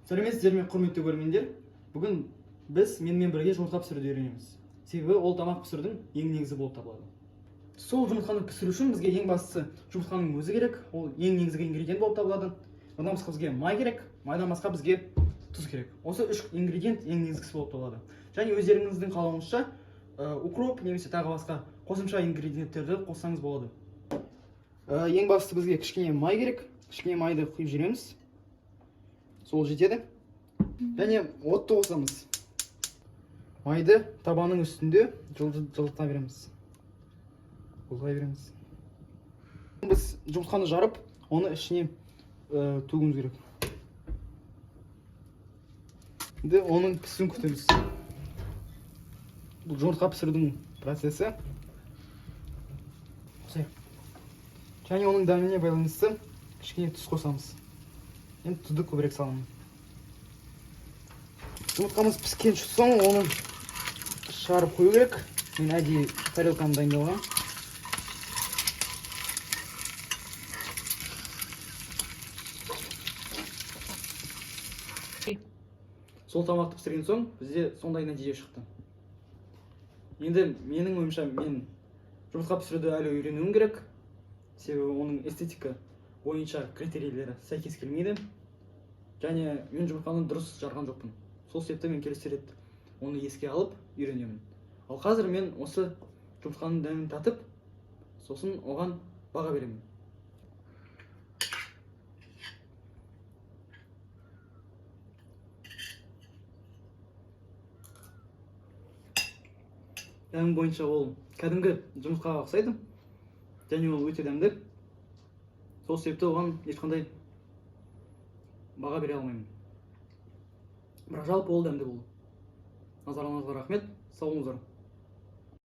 Сәлеметсіздер ме, құрметті көрермендер. Бүгін біз менімен бірге жұмыртқа пісіруді үйренеміз. Себебі ол тамақ пісірудің ең негізі болып табылады. Сол жұмыртқаны пісіру үшін бізге ең бастысы жұмыртқаның өзі керек. Ол ең негізгі ингредиент болып табылады. Одан басқа бізге май керек, майдан басқа бізге тұз керек. Осы үш ингредиент ең негізгісі болып табылады. Және өздеріңіздің қалауыңызша укроп немесе тағы басқа қосымша ингредиенттерді қоссаңыз болады. Ең бастысы бізге кішкене май керек. Кішкене майды құйып жібереміз. Сол жетеді. Және отты қосамыз. Майды табанның үстінде жылыта береміз. Бұлғай береміз. Біз жұмыртқаны жарып, оны ішіне төгуіміз керек. Енді оның пісуін күтеміз. Бұл жұмыртқа пісірудің процесі. Және оның дәміне байланысты кішкене тұз қосамыз. Енді тұзды көбірек саламын. Жұмыртқамыз піскен соң оны шығарып қою керек. Мен әдейі тарелканы дайындалған. Сол тамақты пісірген соң бізде сондай нәтиже шықты. Енді менің ойымша мен жұмыртқа пісіруді әлі үйренуім керек. Себебі оның эстетика бойынша критерийлері сәйкес келмейді. Және мен жұмыртқаны дұрыс жарған жоқпын. Сол себепті мен келесі рет оны еске алып үйренемін. Ал қазір мен осы жұмыртқаның дәмін татып, сосын оған баға беремін. Дәмі бойынша ол кәдімгі жұмыртқаға ұқсайды. Және ол өте дәмді. Сол себепті оған ешқандай баға бере алмаймын. Бірақ жалпы ол дәмді болды. Назарларыңызға рахмет. Сау болыңыздар.